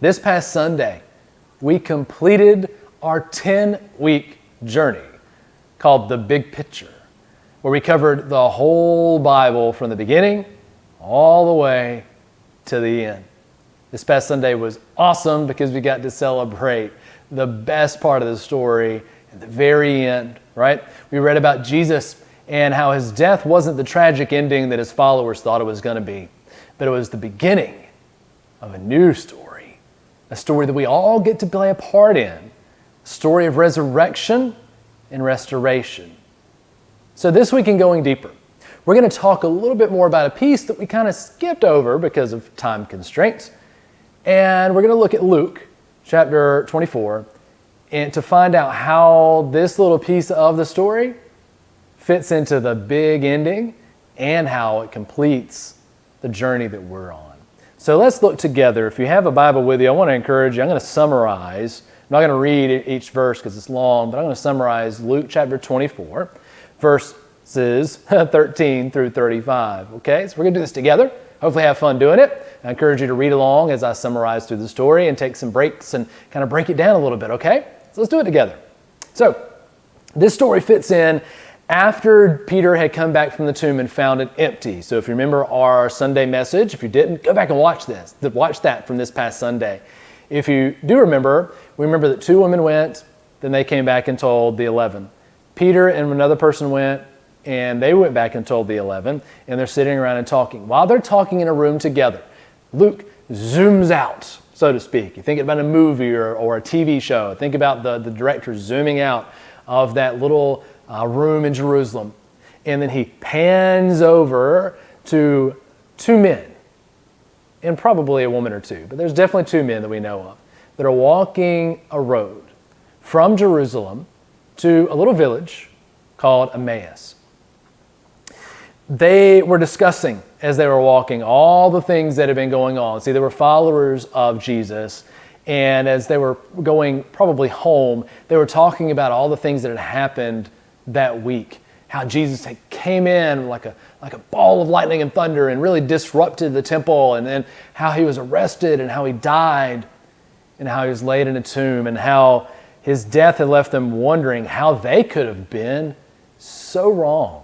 This past Sunday, we completed our 10-week journey called The Big Picture, where we covered the whole Bible from the beginning all the way to the end. This past Sunday was awesome because we got to celebrate the best part of the story at the very end, right? We read about Jesus and how his death wasn't the tragic ending that his followers thought it was going to be, but it was the beginning of a new story. A story that we all get to play a part in. A story of resurrection and restoration. So this week in Going Deeper, we're going to talk a little bit more about a piece that we kind of skipped over because of time constraints. And we're going to look at Luke chapter 24 and to find out how this little piece of the story fits into the big ending and how it completes the journey that we're on. So let's look together. If you have a Bible with you, I want to encourage you. I'm going to summarize. I'm not going to read each verse because it's long, but I'm going to summarize Luke chapter 24, verses 13 through 35. Okay, so we're going to do this together. Hopefully have fun doing it. I encourage you to read along as I summarize through the story and take some breaks and kind of break it down a little bit, okay? So let's do it together. So this story fits in after Peter had come back from the tomb and found it empty. So if you remember our Sunday message, if you didn't, go back and watch that from this past Sunday. If you do remember, we remember that 2 women went, then they came back and told the 11. Peter and another person went, and they went back and told the 11, and they're sitting around and talking. While they're talking in a room together, Luke zooms out, so to speak. You think about a movie or a TV show. Think about the director zooming out of that little room in Jerusalem. And then he pans over to 2 men, and probably a woman or 2, but there's definitely 2 men that we know of, that are walking a road from Jerusalem to a little village called Emmaus. They were discussing as they were walking all the things that had been going on. See, they were followers of Jesus, and as they were going probably home, they were talking about all the things that had happened that week. How Jesus came in like a ball of lightning and thunder and really disrupted the temple, and then how he was arrested and how he died and how he was laid in a tomb and how his death had left them wondering how they could have been so wrong.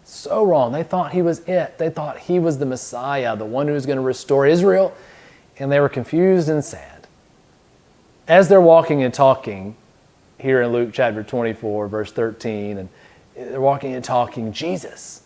So wrong. They thought he was it. They thought he was the Messiah, the one who was going to restore Israel, and they were confused and sad. As they're walking and talking here in Luke chapter 24, verse 13, and they're walking and talking, Jesus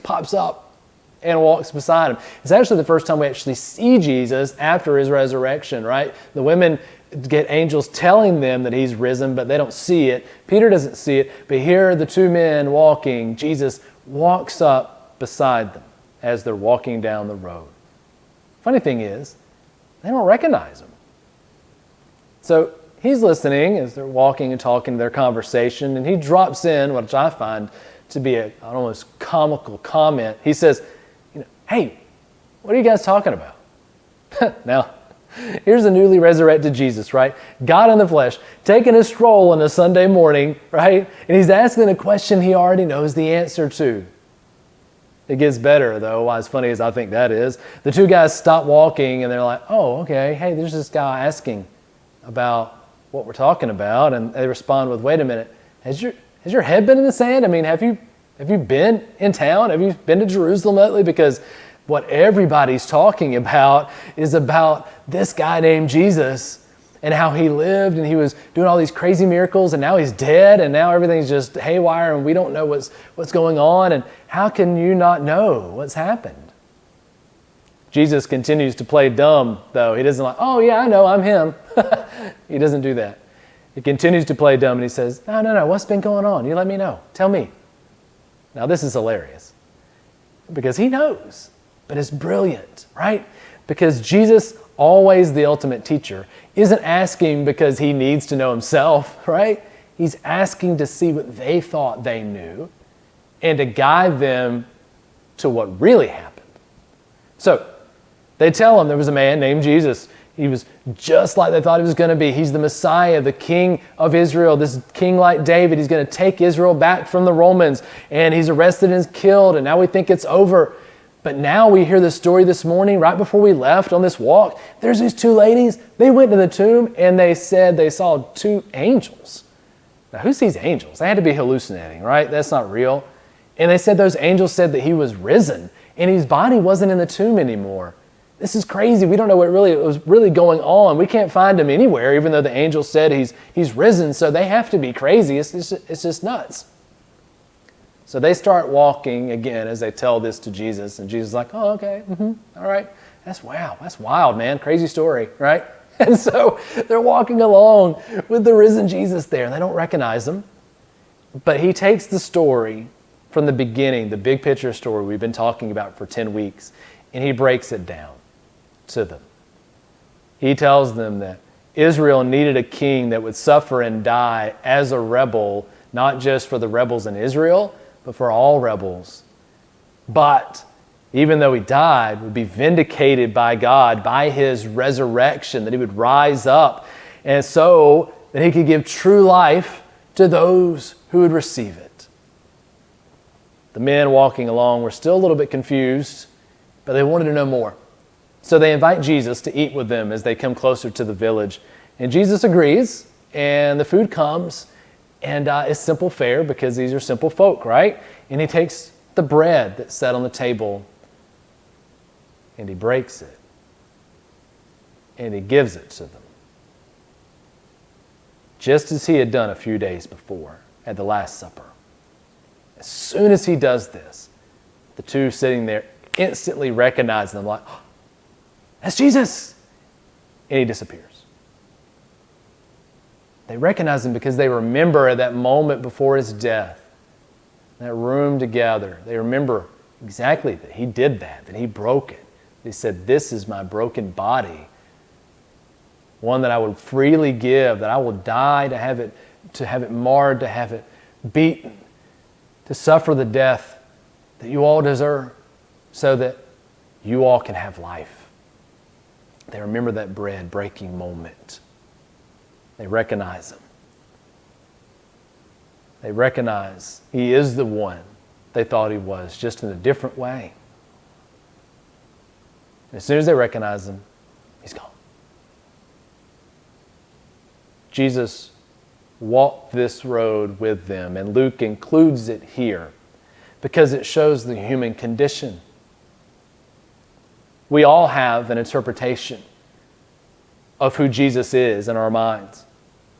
pops up and walks beside him. It's actually the first time we actually see Jesus after his resurrection, right? The women get angels telling them that he's risen, but they don't see it. Peter doesn't see it, but here are the 2 men walking. Jesus walks up beside them as they're walking down the road. Funny thing is, they don't recognize him. So he's listening as they're walking and talking their conversation, and he drops in, which I find to be an almost comical comment. He says, hey, what are you guys talking about? Now, here's the newly resurrected Jesus, right? God in the flesh, taking a stroll on a Sunday morning, right? And he's asking a question he already knows the answer to. It gets better, though, as funny as I think that is. The 2 guys stop walking, and they're like, oh, okay, hey, there's this guy asking about what we're talking about. And they respond with, wait a minute, has your head been in the sand? I mean, have you been in town? Have you been to Jerusalem lately? Because what everybody's talking about is about this guy named Jesus and how he lived and he was doing all these crazy miracles, and now he's dead, and now everything's just haywire and we don't know what's going on. And how can you not know what's happened? Jesus continues to play dumb, though. He doesn't like, oh yeah, I know, I'm him. He doesn't do that. He continues to play dumb, and he says, no, what's been going on? You let me know. Tell me. Now this is hilarious because he knows, but it's brilliant, right? Because Jesus, always the ultimate teacher, isn't asking because he needs to know himself, right? He's asking to see what they thought they knew and to guide them to what really happened. So they tell him there was a man named Jesus. He was just like they thought he was going to be. He's the Messiah, the King of Israel, this king like David. He's going to take Israel back from the Romans, and he's arrested and killed, and now we think it's over. But now we hear this story this morning, right before we left on this walk. There's these two ladies. They went to the tomb and they said they saw two angels. Now, who sees angels? They had to be hallucinating, right? That's not real. And they said those angels said that he was risen and his body wasn't in the tomb anymore. This is crazy. We don't know what was really going on. We can't find him anywhere, even though the angel said he's risen. So they have to be crazy. It's just nuts. So they start walking again as they tell this to Jesus. And Jesus is like, oh, okay, all right. That's wild, man. Crazy story, right? And so they're walking along with the risen Jesus there. And they don't recognize him. But he takes the story from the beginning, the big picture story we've been talking about for 10 weeks, and he breaks it down to them. He tells them that Israel needed a king that would suffer and die as a rebel, not just for the rebels in Israel, but for all rebels. But even though he died, would be vindicated by God, by his resurrection, that he would rise up, and so that he could give true life to those who would receive it. The men walking along were still a little bit confused, but they wanted to know more. So they invite Jesus to eat with them as they come closer to the village. And Jesus agrees, and the food comes, and it's simple fare because these are simple folk, right? And he takes the bread that's set on the table, and he breaks it, and he gives it to them. Just as he had done a few days before at the Last Supper. As soon as he does this, the two sitting there instantly recognize them like, oh, that's Jesus! And he disappears. They recognize him because they remember at that moment before his death, that room together, they remember exactly that he did that he broke it. He said, this is my broken body, one that I would freely give, that I will die to have it marred, to have it beaten, to suffer the death that you all deserve so that you all can have life. They remember that bread breaking moment. They recognize him. They recognize he is the one they thought he was, just in a different way. As soon as they recognize him, he's gone. Jesus walked this road with them, and Luke includes it here because it shows the human condition. We all have an interpretation of who Jesus is in our minds.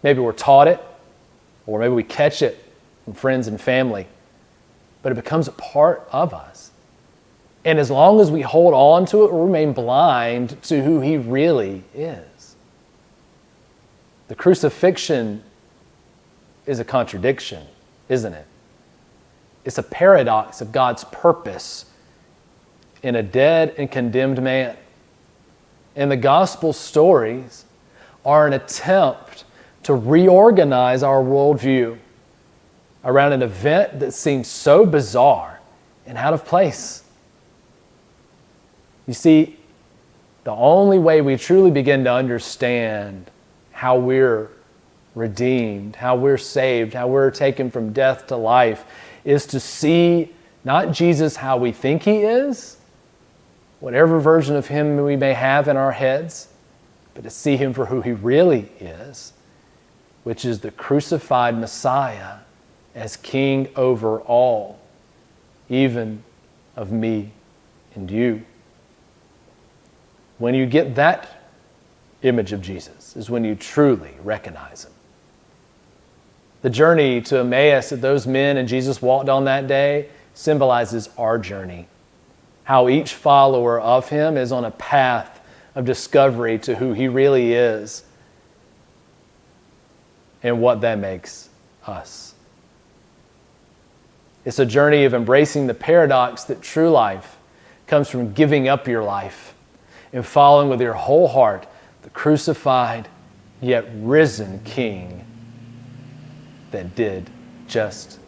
Maybe we're taught it, or maybe we catch it from friends and family, but it becomes a part of us. And as long as we hold on to it, we'll remain blind to who he really is. The crucifixion is a contradiction, isn't it? It's a paradox of God's purpose in a dead and condemned man. And the gospel stories are an attempt to reorganize our worldview around an event that seems so bizarre and out of place. You see, the only way we truly begin to understand how we're redeemed, how we're saved, how we're taken from death to life is to see not Jesus how we think he is, whatever version of him we may have in our heads, but to see him for who he really is, which is the crucified Messiah as King over all, even of me and you. When you get that image of Jesus is when you truly recognize him. The journey to Emmaus that those men and Jesus walked on that day symbolizes our journey. How each follower of him is on a path of discovery to who he really is and what that makes us. It's a journey of embracing the paradox that true life comes from giving up your life and following with your whole heart the crucified yet risen King that did just